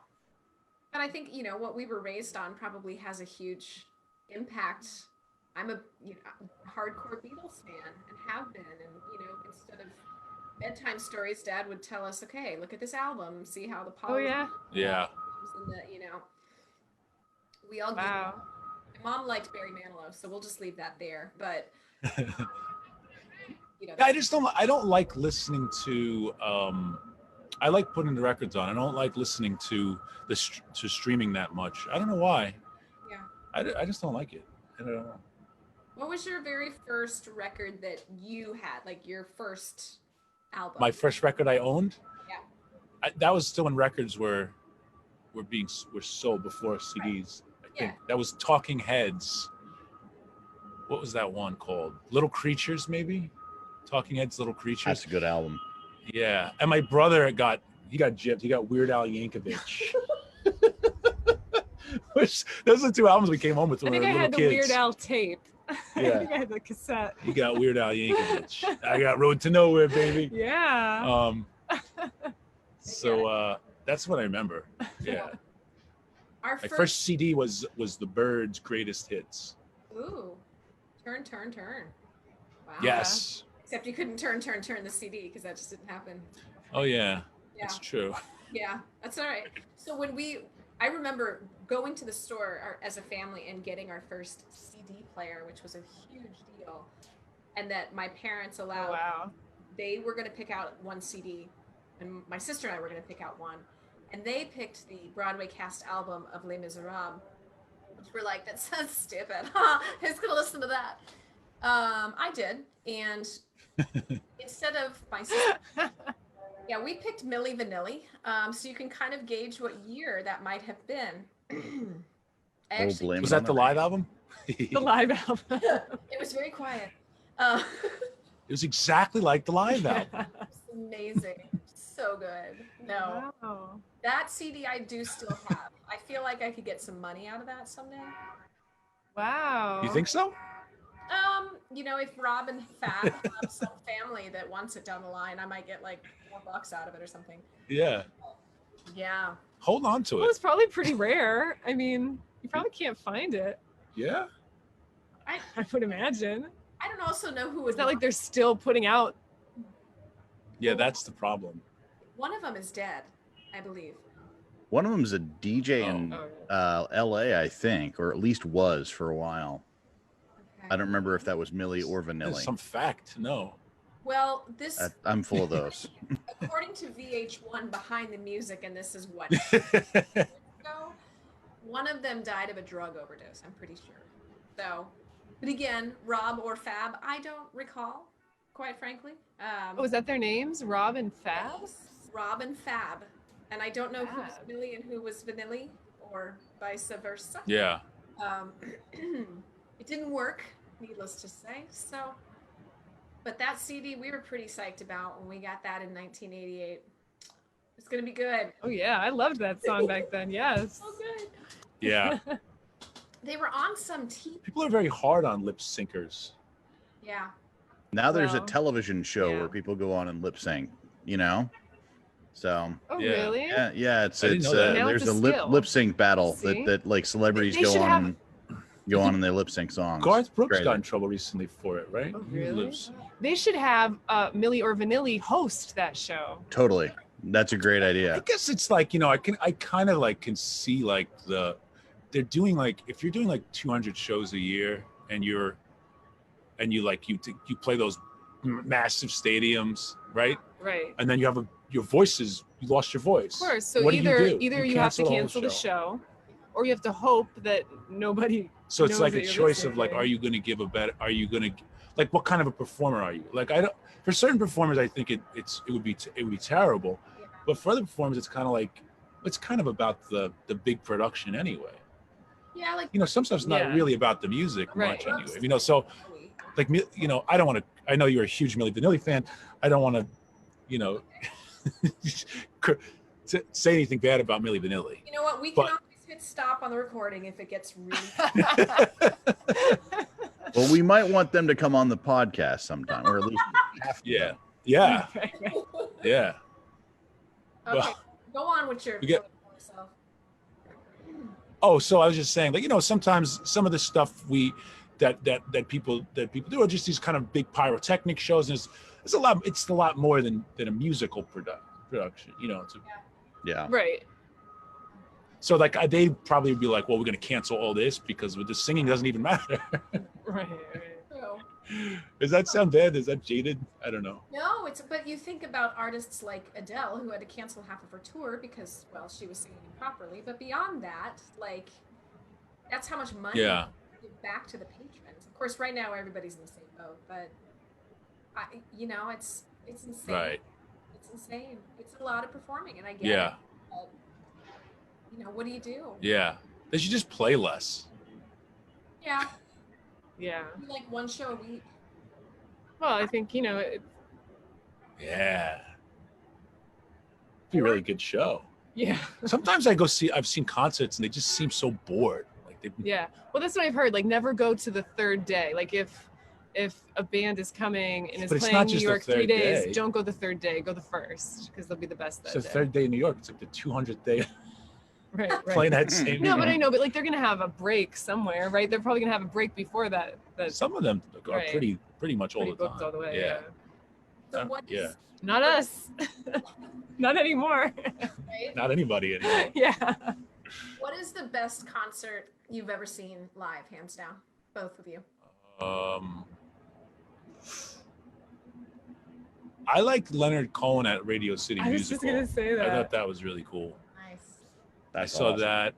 but I think what we were raised on probably has a huge impact. I'm a hardcore Beatles fan and have been, and instead of bedtime stories, Dad would tell us, "Okay, look at this album, see how the Oh yeah. Yeah. and the we all get Wow. My mom liked Barry Manilow, so we'll just leave that there. But I don't like listening to I like putting the records on. I don't like listening to to streaming that much. I don't know why. Yeah. I just don't like it. I don't know. What was your very first record that you had, like your first album? My first record I owned. Yeah. That was still when records were sold before CDs. I think that was Talking Heads. What was that one called? Little Creatures, maybe? Talking Heads, Little Creatures. That's a good album. Yeah, and my brother got gypped. He got Weird Al Yankovic. Which those are the two albums we came home with I when we think were I little had the kids. Weird Al tape. I Yeah. think I had the cassette. He got Weird Al Yankovic. I got Road to Nowhere, baby. Yeah. So that's what I remember. Yeah. Our My first CD was the Byrds' Greatest Hits. Ooh, turn. Wow. Yes. Except you couldn't turn the CD because that just didn't happen. Oh yeah. Yeah. That's true. Yeah, that's all right. So I remember going to the store as a family and getting our first CD player, which was a huge deal, and that my parents allowed. Oh, wow. They were going to pick out one CD, and my sister and I were going to pick out one, and they picked the Broadway cast album of Les Miserables, which we're like, that sounds stupid. Who's going to listen to that? I did, and instead of my sister. Yeah, we picked Milli Vanilli, so you can kind of gauge what year that might have been. Blame Was it that on the live album? The live album. It was very quiet. It was exactly like the live album. It's amazing, so good. No, Wow. that CD I do still have. I feel like I could get some money out of that someday. Wow. You think so? If Rob and Fab have some family that wants it down the line, I might get like $4 out of it or something. Yeah. Yeah. Hold on to Well, it. it's probably pretty rare. I mean, you probably can't find it. Yeah. I would imagine. I don't also know who would. It's not like they're still putting out. Yeah, that's the problem. One of them is dead, I believe. One of them's a DJ in Oh, LA, I think, or at least was for a while. Okay. I don't remember if that was Millie or There's Vanilli. some fact to know. Well, this, I'm full of those. according to VH1 Behind the Music, and this is what ago, one of them died of a drug overdose. I'm pretty sure. So, but again, Rob or Fab, I don't recall, quite frankly. Oh, is that their names? Rob and Fab? Rob and Fab, and I don't know who was Fab. Millie and who was Vanilli, or vice versa. Yeah. It didn't work, needless to say. So, But that CD we were pretty psyched about when we got that in 1988. It's gonna be good. Oh yeah, I loved that song back then. Yes. So good. Yeah. They were on some TV. People are very hard on lip syncers. Yeah. Now there's a Well, television show yeah. where people go on and lip sync, you know? So Oh Yeah. really? yeah, it's I didn't know that. Now there's it's a a lip skill. sync battle See? that like celebrities They go should on have- and go on and they lip sync songs. Garth Brooks Crazy. got in trouble recently for it, right? Oh, He really? lives- They should have Millie or Vanilli host that show. Totally. That's a great I idea. guess it's like, I kind of like can see like they're doing like, if you're doing like 200 shows a year and you play those massive stadiums, right? Right. And then you lost your voice. Of course. So What do you either do? either you have to the whole cancel the show, or you have to hope that nobody. So it's knows like that a you're choice of like, listening. are you going to give a better? Are you going to, like, what kind of a performer are you? Like, I don't. For certain performers, I think it would be terrible, but for other performers, it's kind of about the big production anyway. Yeah, like Some stuff's not Yeah. really about the music Right. much anyway. So like, I don't want to. I know you're a huge Milli Vanilli fan. I don't want to, say anything bad about Milli Vanilli. you know what? We can But- always hit stop on the recording if it gets really. Well, we might want them to come on the podcast sometime, or at least have to. Yeah. Right, right. Yeah. Okay, Well, go on with your. we get- yourself. Oh, so I was just saying, like, sometimes some of the stuff that people do are just these kind of big pyrotechnic shows, and it's a lot more than a musical production. Yeah. Right. So like they probably would be like, well, we're going to cancel all this because with the singing doesn't even matter. Right. True. Does that sound bad? Is that jaded? I don't know. No, but you think about artists like Adele who had to cancel half of her tour because, well, she was singing improperly. But beyond that, like, that's how much money Yeah. you give back to the patrons. Of course, right now everybody's in the same boat, but it's insane. Right. It's insane. It's a lot of performing, and I get Yeah. it. But, what do you do? Yeah. They should just play less. Yeah, Yeah. do, like one show a week. Well, I think Yeah. Be a really good show. yeah. Sometimes I've seen concerts and they just seem so bored. Like they Yeah. Well, that's what I've heard. Like, never go to the third day. Like, if a band is coming and is But it's playing not New just the York 3 third days, day. don't go the third day. Go the first because they'll be the best that It's the day. third day in New York. It's like the 200th day Right. Right. playing that same. No, but I know, but like they're gonna have a break somewhere, right? They're probably gonna have a break before that. That's Some of them are Right. pretty much all pretty the booked time. all the way. Yeah. So what is, Yeah. Not us. Not anymore. right? Not anybody anymore. Yeah. What is the best concert you've ever seen live, hands down? Both of you. I like Leonard Cohen at Radio City I was Music just gonna Hall. say I that. thought that was really cool. Nice. That's I saw awesome. that.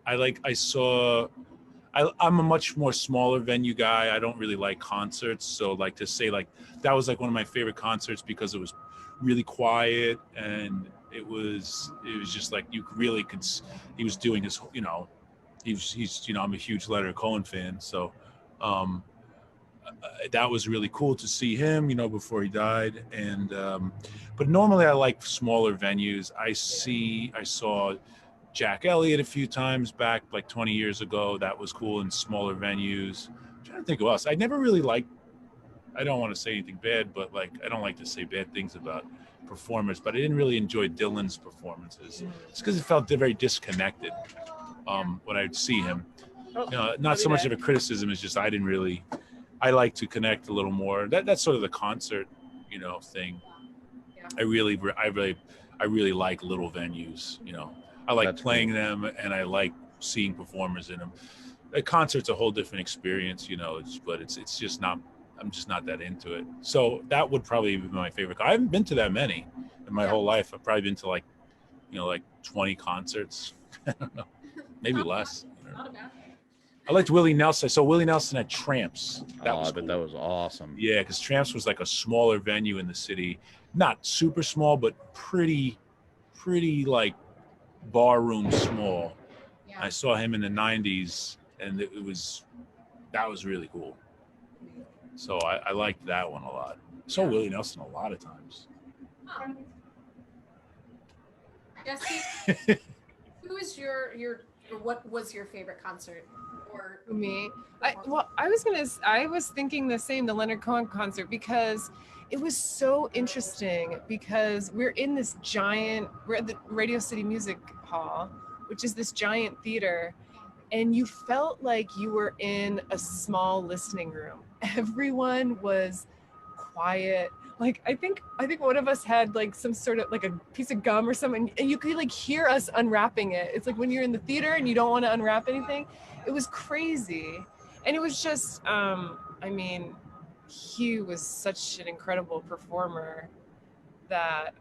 I'm a much more smaller venue guy. I don't really like concerts. So like to say like that was like one of my favorite concerts because it was really quiet and it was just like you really could he was doing his he's I'm a huge Leonard Cohen fan. So that was really cool to see him, before he died. And but normally I like smaller venues. I saw Jack Elliott a few times back like 20 years ago. That was cool in smaller venues. I'm trying to think of else. I never really liked, I don't want to say anything bad, but like I don't like to say bad things about performers, but I didn't really enjoy Dylan's performances. It's because it felt very disconnected when I would see him. Not so much of a criticism, it's just I like to connect a little more. That's sort of the concert, thing. Yeah. I really like little venues, I like That's playing them and I like seeing performers in them. A concert's a whole different experience, it's just not, I'm just not that into it. So that would probably be my favorite. I haven't been to that many in my whole life. I've probably been to like 20 concerts. I don't know, maybe less. I don't know. Not a bad thing. I liked Willie Nelson. I saw Willie Nelson at Tramps. That was but cool. that was awesome. Yeah, because Tramps was like a smaller venue in the city, not super small, but pretty like bar room small. Yeah. I saw him in the '90s, and that was really cool. So I liked that one a lot. So Willie Nelson a lot of times. Oh. Jesse, who is your or what was your favorite concert? Or Me, I was thinking the same, the Leonard Cohen concert, because it was so interesting, because we're at the Radio City Music Hall, which is this giant theater, and you felt like you were in a small listening room. Everyone was quiet. Like I think one of us had like some sort of like a piece of gum or something, and you could like hear us unwrapping it. It's like when you're in the theater and you don't want to unwrap anything. It was crazy. And it was just I mean, he was such an incredible performer that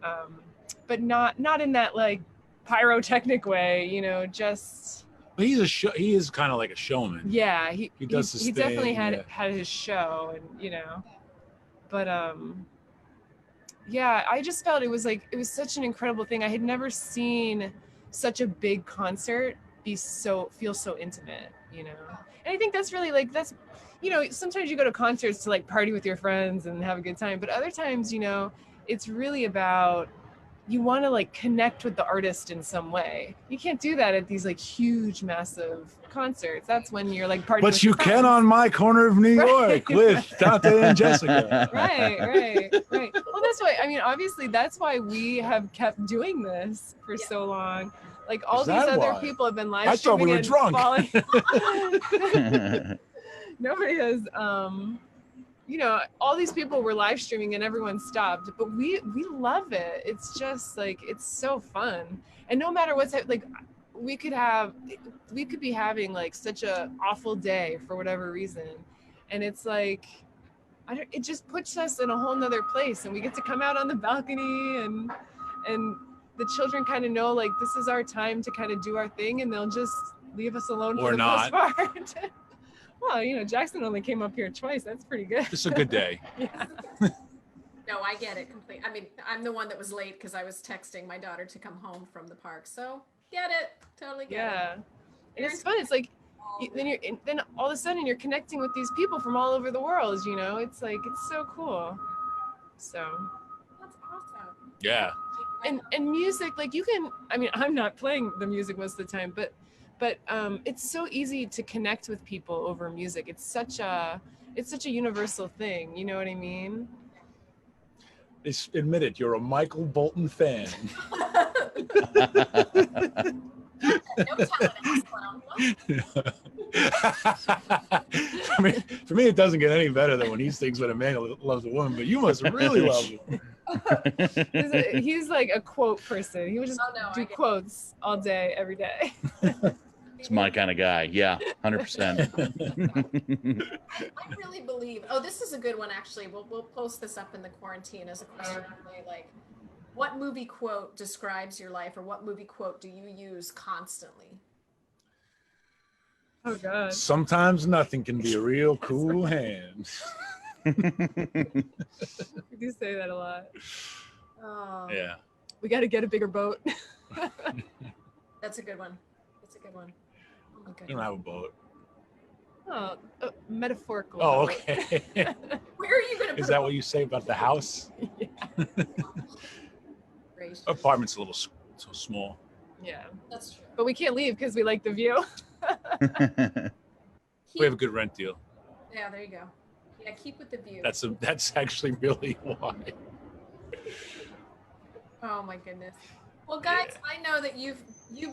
but not in that like pyrotechnic way, you know, just But he is kind of like a showman. yeah, he does his he definitely thing, had his show, and you know, but yeah, I just felt it was such an incredible thing. I had never seen such a big concert feel so intimate, you know. And I think that's really you know, sometimes you go to concerts to like party with your friends and have a good time, but other times, you know, it's really about you want to like connect with the artist in some way. You can't do that at these like huge, massive concerts. That's when you're like partying. But you can on my corner of New York with Dante and Jessica. Right. Well, that's why, I mean, obviously that's why we have kept doing this for so long. Like all Is these that other why? people have been live I thought we were streaming and drunk. falling. Nobody has, you know, all these people were live streaming and everyone stopped, but we love it. It's just like, it's so fun. And no matter what's like, we could be having like such a awful day for whatever reason. And it's like, it just puts us in a whole nother place, and we get to come out on the balcony and the children kind of know like this is our time to kind of do our thing, and they'll just leave us alone Or for the not. most part. Well, you know, Jackson only came up here twice. That's pretty good. Just a good day. Yeah. no, I get it completely. I mean, I'm the one that was late because I was texting my daughter to come home from the park. So get it, totally get Yeah. it. And it's fun. It's like then all of a sudden you're connecting with these people from all over the world, you know. It's like it's so cool. So That's awesome. Yeah. and music, like you can, I mean, I'm not playing the music most of the time, but it's so easy to connect with people over music. It's such a universal thing, you know what I mean? Admit it, you're a Michael Bolton fan. No talent in this clown. For me, it doesn't get any better than when he sings when a man loves a woman, but you must really love him. He's like a quote person. He would just Oh, no, I do get it. quotes all day, every day. It's my kind of guy. Yeah, 100%. I really believe. Oh, this is a good one. Actually, we'll post this up in the quarantine as a question. Really, like, what movie quote describes your life, or what movie quote do you use constantly? Oh God. Sometimes nothing can be a real cool hand. We do say that a lot. Oh, Yeah. We got to get a bigger boat. that's a good one. That's a good one. Oh my I goodness. don't have a boat. Oh, metaphorical. Oh, boat. okay. Where are you gonna? Is that what you say about the house? Gracious. Apartment's a little so small. Yeah. That's true. But we can't leave because we like the view. We have a good rent deal. Yeah, there you go. Yeah, keep with the view. That's actually really why. Oh my goodness. Well, guys, I know that you've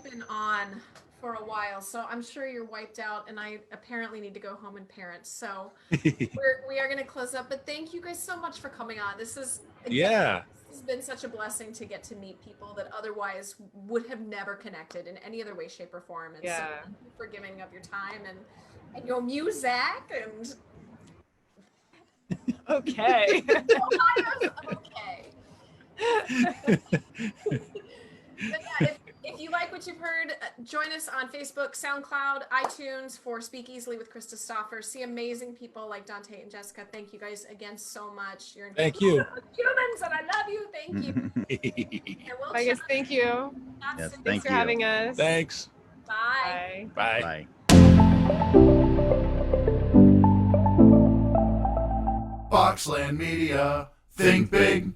been on for a while, so I'm sure you're wiped out, and I apparently need to go home and parent. So we are going to close up. But thank you guys so much for coming on. This is Yeah. This has been such a blessing to get to meet people that otherwise would have never connected in any other way, shape, or form. And so Yeah. thank you for giving up your time and your music and Okay. okay. But yeah, if you like what you've heard, join us on Facebook, SoundCloud, iTunes for Speak Easily with Krista Stoffer. See amazing people like Dante and Jessica. Thank you guys again so much. You're Thank you. humans, and I love you. Thank you. And we'll I guess chat thank you. next Yes, time. thank Thanks for you. having us. Thanks. Bye. Bye. Bye. Bye. Foxland Media. Think big.